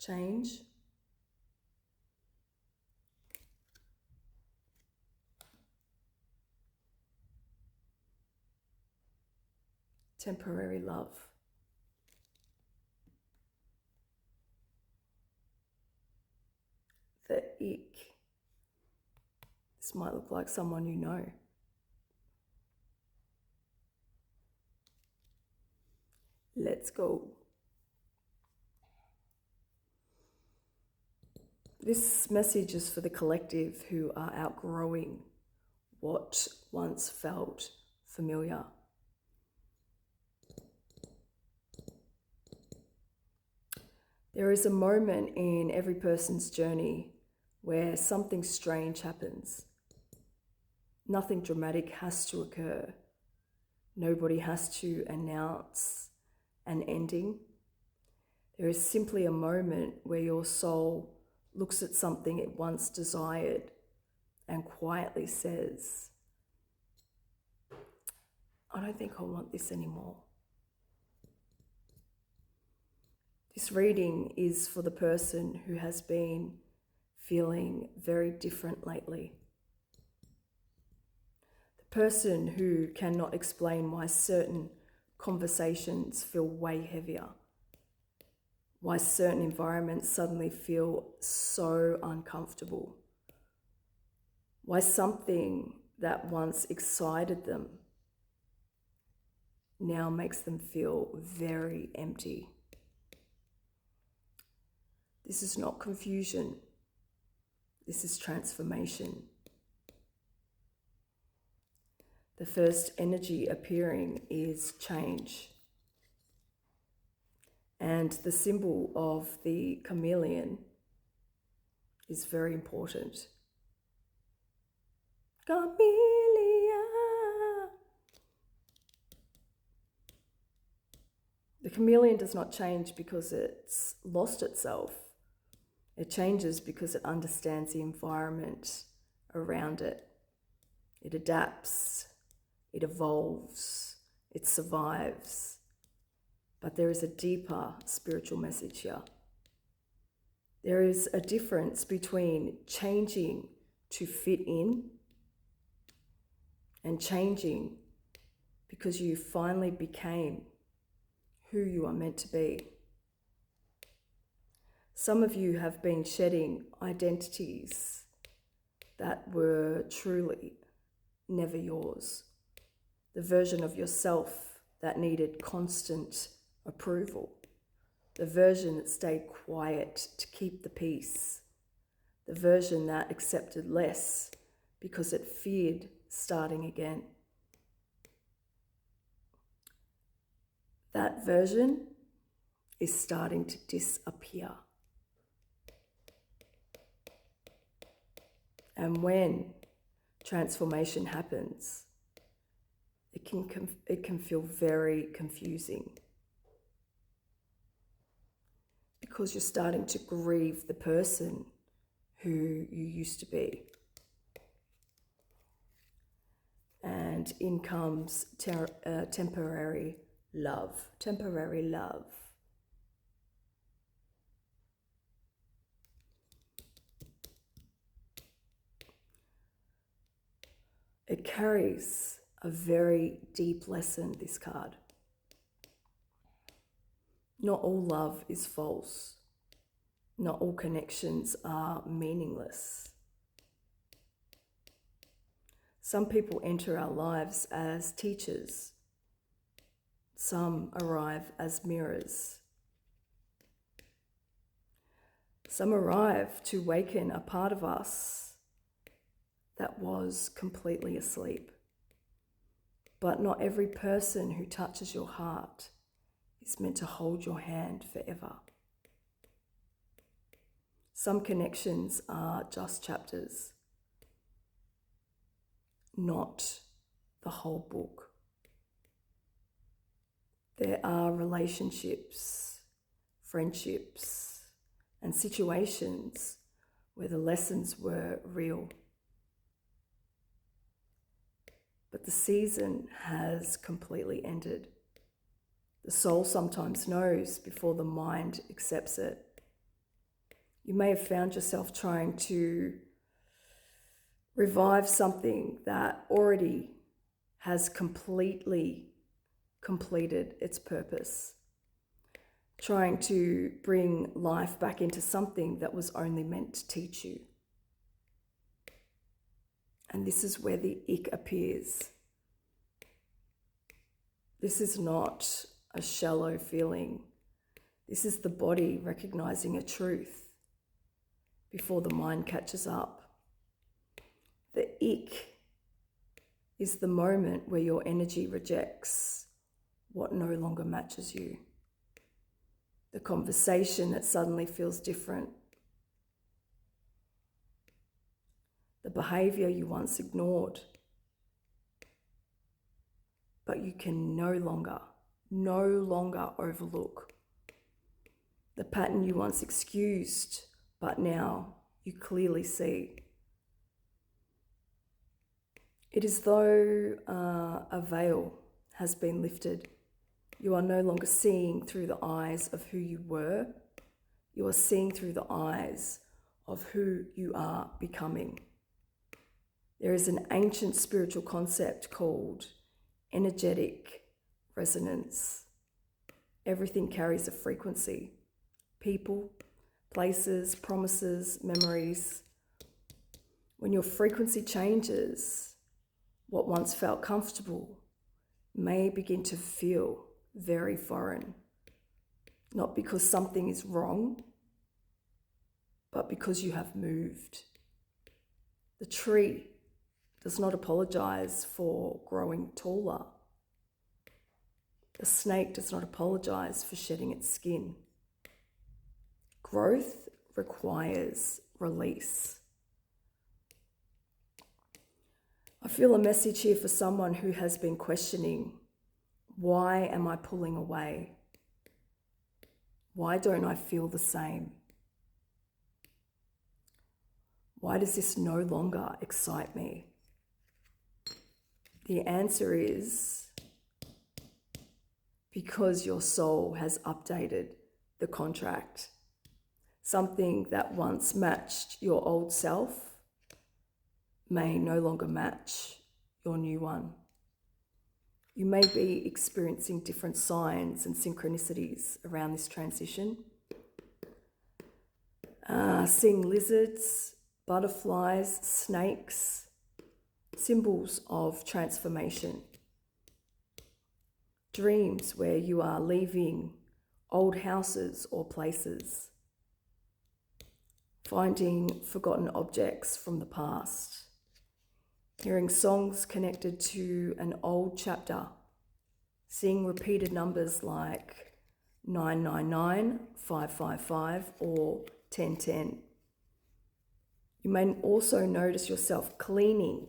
change. Temporary love. The ick. This might look like someone you know. Let's go. This message is for the collective who are outgrowing what once felt familiar. There is a moment in every person's journey where something strange happens. Nothing dramatic has to occur. Nobody has to announce an ending. There is simply a moment where your soul looks at something it once desired and quietly says, I don't think I want this anymore. This reading is for the person who has been feeling very different lately. The person who cannot explain why certain conversations feel way heavier, why certain environments suddenly feel so uncomfortable, why something that once excited them now makes them feel very empty. This is not confusion. This is transformation. The first energy appearing is change. And the symbol of the chameleon is very important. Chameleon. The chameleon does not change because it's lost itself. It changes because it understands the environment around it. It adapts, it evolves, it survives. But there is a deeper spiritual message here. There is a difference between changing to fit in and changing because you finally became who you are meant to be. Some of you have been shedding identities that were truly never yours. The version of yourself that needed constant approval. The version that stayed quiet to keep the peace. The version that accepted less because it feared starting again. That version is starting to disappear. And when transformation happens, it can feel very confusing because you're starting to grieve the person who you used to be. And in comes temporary love. Temporary love. It carries a very deep lesson, this card. Not all love is false. Not all connections are meaningless. Some people enter our lives as teachers. Some arrive as mirrors. Some arrive to waken a part of us that was completely asleep. But not every person who touches your heart is meant to hold your hand forever. Some connections are just chapters, not the whole book. There are relationships, friendships, and situations where the lessons were real. But the season has completely ended. The soul sometimes knows before the mind accepts it. You may have found yourself trying to revive something that already has completely completed its purpose. Trying to bring life back into something that was only meant to teach you. And this is where the ick appears. This is not a shallow feeling. This is the body recognizing a truth before the mind catches up. The ick is the moment where your energy rejects what no longer matches you. The conversation that suddenly feels different. The behavior you once ignored, but you can no longer overlook. The pattern you once excused, but now you clearly see. It is though a veil has been lifted. You are no longer seeing through the eyes of who you were. You are seeing through the eyes of who you are becoming. There is an ancient spiritual concept called energetic resonance. Everything carries a frequency. People, places, promises, memories. When your frequency changes, what once felt comfortable may begin to feel very foreign. Not because something is wrong, but because you have moved. The tree does not apologize for growing taller. The snake does not apologize for shedding its skin. Growth requires release. I feel a message here for someone who has been questioning, why am I pulling away? Why don't I feel the same? Why does this no longer excite me? The answer is because your soul has updated the contract. Something that once matched your old self may no longer match your new one. You may be experiencing different signs and synchronicities around this transition. Seeing lizards, butterflies, snakes, symbols of transformation. Dreams where you are leaving old houses or places. Finding forgotten objects from the past. Hearing songs connected to an old chapter. Seeing repeated numbers like 999, 555 or 1010. You may also notice yourself cleaning,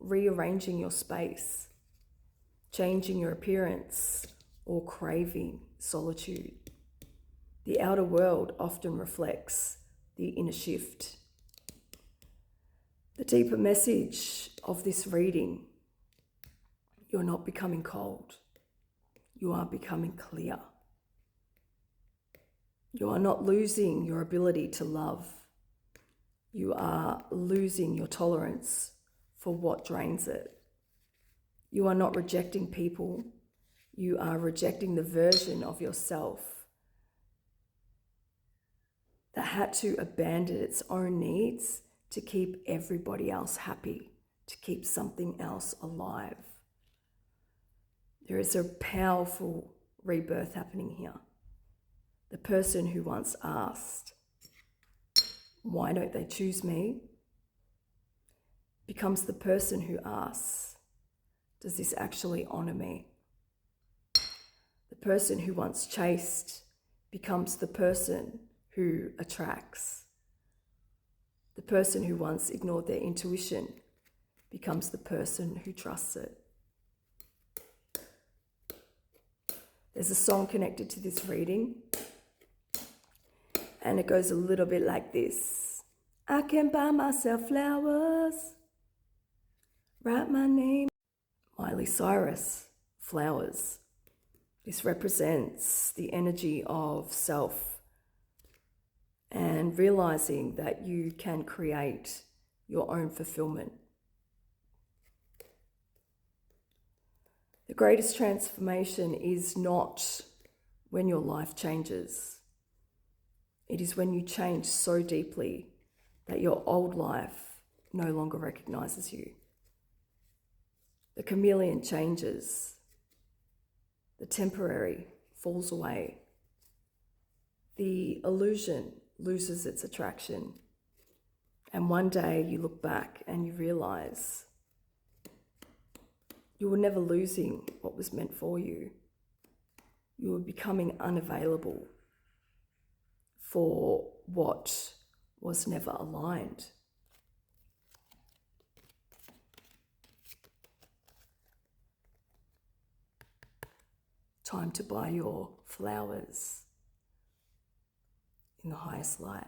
rearranging your space, changing your appearance, or craving solitude. The outer world often reflects the inner shift. The deeper message of this reading, you're not becoming cold. You are becoming clear. You are not losing your ability to love. You are losing your tolerance for what drains it. You are not rejecting people. You are rejecting the version of yourself that had to abandon its own needs to keep everybody else happy, to keep something else alive. There is a powerful rebirth happening here. The person who once asked, why don't they choose me? Becomes the person who asks, does this actually honor me? The person who once chased becomes the person who attracts. The person who once ignored their intuition becomes the person who trusts it. There's a song connected to this reading, and it goes a little bit like this. I can buy myself flowers, write my name. Miley Cyrus, flowers. This represents the energy of self and realizing that you can create your own fulfillment. The greatest transformation is not when your life changes. It is when you change so deeply that your old life no longer recognizes you. The chameleon changes. The temporary falls away. The illusion loses its attraction. And one day you look back and you realize you were never losing what was meant for you. You were becoming unavailable for what was never aligned. Time to buy your flowers in the highest light.